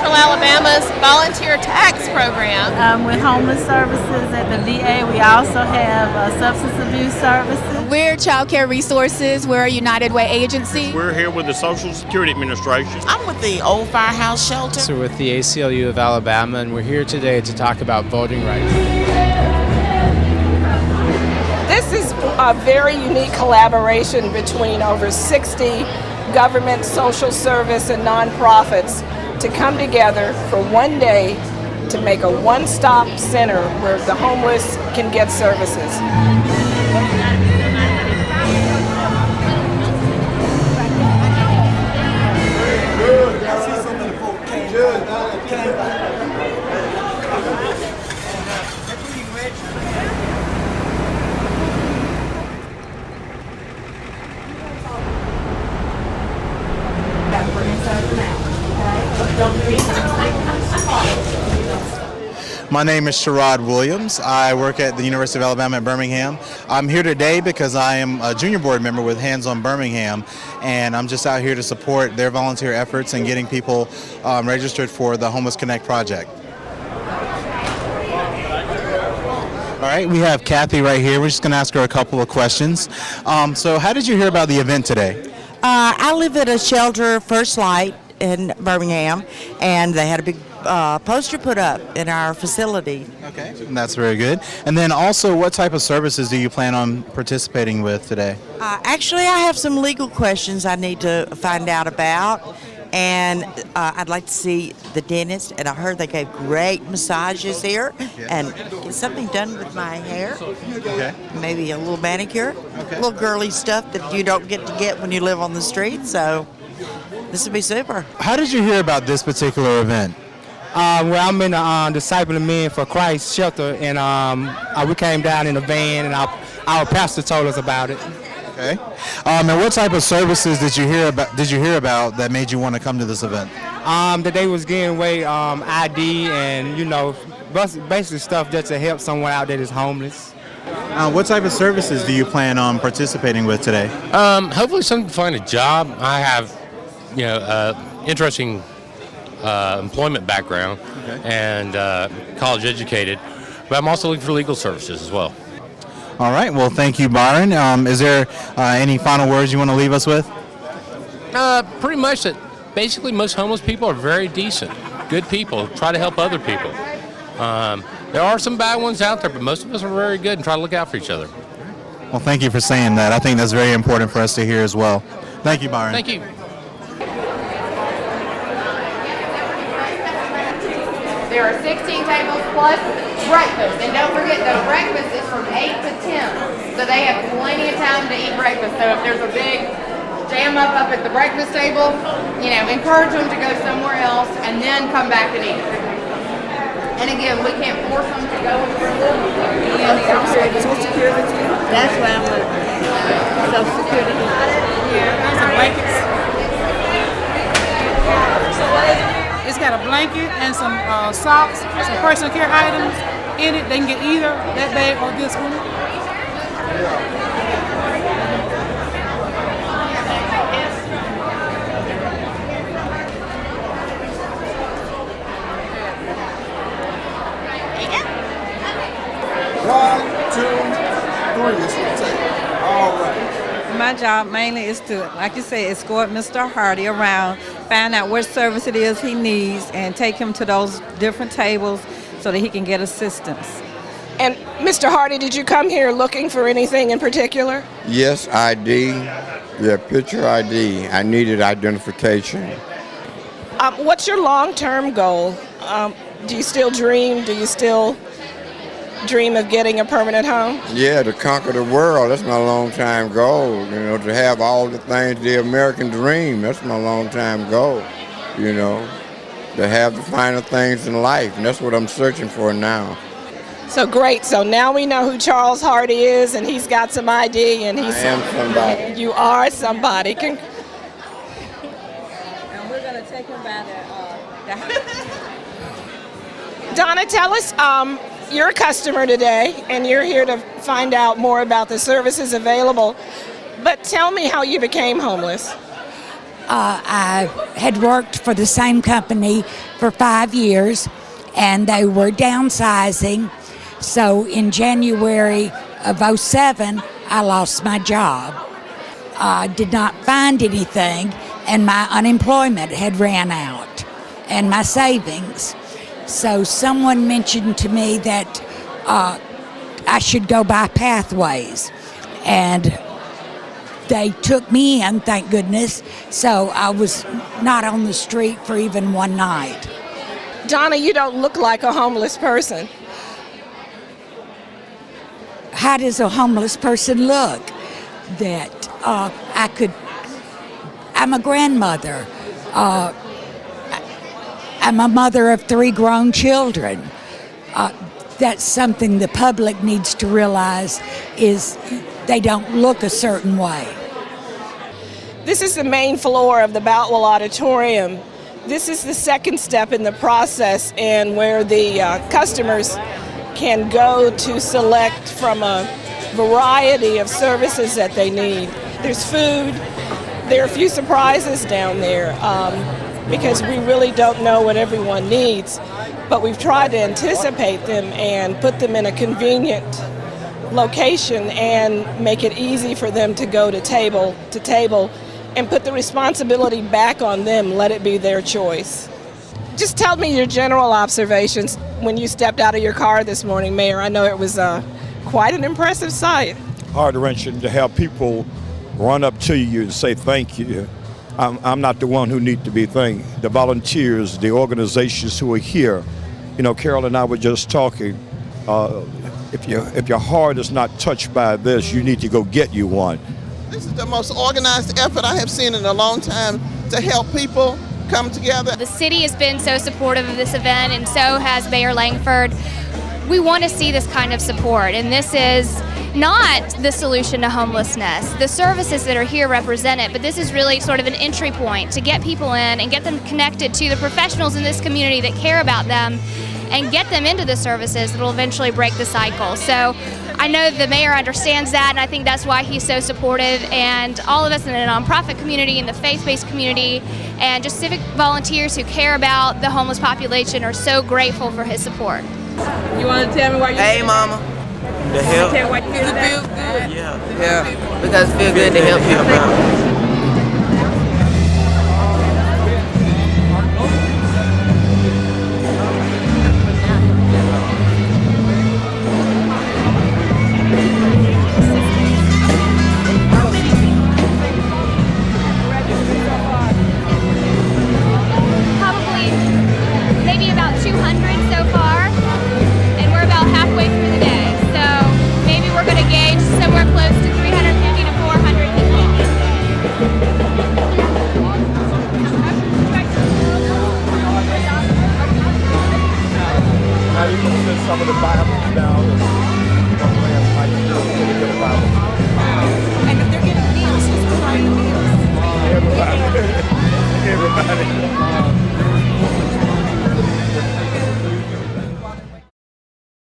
Central Alabama's volunteer tax program. With homeless services at the VA, we also have substance abuse services. We're Child Care Resources. We're a United Way agency. We're here with the Social Security Administration. I'm with the Old Firehouse Shelter. So we're with the ACLU of Alabama, and we're here today to talk about voting rights. This is a very unique collaboration between over 60 government, social service, and nonprofits to come together for one day to make a one-stop center where the homeless can get services. My name is Sherrod Williams. I work at the University of Alabama at Birmingham. I'm here today because I am a junior board member with Hands on Birmingham, and I'm just out here to support their volunteer efforts and getting people registered for the Homeless Connect project. All right, we have Kathy right here. We're just going to ask her a couple of questions. So how did you hear about the event today? I live at a shelter, First Light, in Birmingham, and they had a big poster put up in our facility. Okay, that's very good. And then also, what type of services do you plan on participating with today? Actually, I have some legal questions I need to find out about, and I'd like to see the dentist, and I heard they gave great massages here, and get something done with my hair. Okay. Maybe a little manicure, little girly stuff that you don't get to get when you live on the street, so this would be super. How did you hear about this particular event? Well, I'm in the Discipling Men for Christ shelter, and we came down in a van, and our pastor told us about it. Okay. And what type of services did you hear about that made you want to come to this event? That they was giving away ID and basically stuff just to help someone out that is homeless. What type of services do you plan on participating with today? Hopefully something to find a job. I have, interesting employment background and college educated, but I'm also looking for legal services as well. All right. Well, thank you, Byron. Is there any final words you want to leave us with? Pretty much that basically most homeless people are very decent, good people, try to help other people. There are some bad ones out there, but most of us are very good and try to look out for each other. Well, thank you for saying that. I think that's very important for us to hear as well. Thank you, Byron. Thank you. There are 16 tables plus breakfast. And don't forget, the breakfast is from 8 to 10. So they have plenty of time to eat breakfast. So if there's a big jam up at the breakfast table, encourage them to go somewhere else and then come back and eat. And again, we can't force them to go for a little. Social Security. That's why I'm with Social Security. There's some blankets. It's got a blanket and some socks, some personal care items in it. They can get either that bag or this one. One, two, 3. It's going to take. All right. My job mainly is to, like you say, escort Mr. Hardy around, find out what service it is he needs, and take him to those different tables so that he can get assistance. And Mr. Hardy, did you come here looking for anything in particular? Yes, ID. Yeah, picture ID. I needed identification. What's your long-term goal? Do you still dream? Do you still dream of getting a permanent home? Yeah, to conquer the world. That's my long-time goal. To have all the things, the American dream. That's my long-time goal. To have the finer things in life. And that's what I'm searching for now. So great. So now we know who Charles Hardy is, and he's got some ID, and he's. I am somebody. You are somebody. And we're going to take him by the Donna, tell us, you're a customer today, and you're here to find out more about the services available. But tell me how you became homeless. I had worked for the same company for 5 years, and they were downsizing. So in January of '07, I lost my job. I did not find anything, and my unemployment had ran out, and my savings. So someone mentioned to me that I should go by Pathways, and they took me in, thank goodness, so I was not on the street for even one night. Donna, you don't look like a homeless person. How does a homeless person look? That I'm a grandmother. I'm a mother of 3 grown children. That's something the public needs to realize, is they don't look a certain way. This is the main floor of the Boutwell Auditorium. This is the second step in the process, and where the customers can go to select from a variety of services that they need. There's food. There are a few surprises down there because we really don't know what everyone needs, but we've tried to anticipate them and put them in a convenient location and make it easy for them to go to table and put the responsibility back on them. Let it be their choice. Just tell me your general observations when you stepped out of your car this morning, Mayor. I know it was quite an impressive sight. Heart-wrenching to have people run up to you and say thank you. I'm not the one who need to be thanked. The volunteers, the organizations who are here. You know, Carol and I were just talking. If your heart is not touched by this, you need to go get you one. This is the most organized effort I have seen in a long time to help people come together. The city has been so supportive of this event, and so has Mayor Langford. We want to see this kind of support, and this is not the solution to homelessness. The services that are here represent it, but this is really sort of an entry point to get people in and get them connected to the professionals in this community that care about them and get them into the services that will eventually break the cycle. So I know the mayor understands that, and I think that's why he's so supportive, and all of us in the nonprofit community and the faith-based community and just civic volunteers who care about the homeless population are so grateful for his support. You want to tell me why you Hey, Mama. The help. Tell me why you feel good. Yeah. Because it feels good to help people.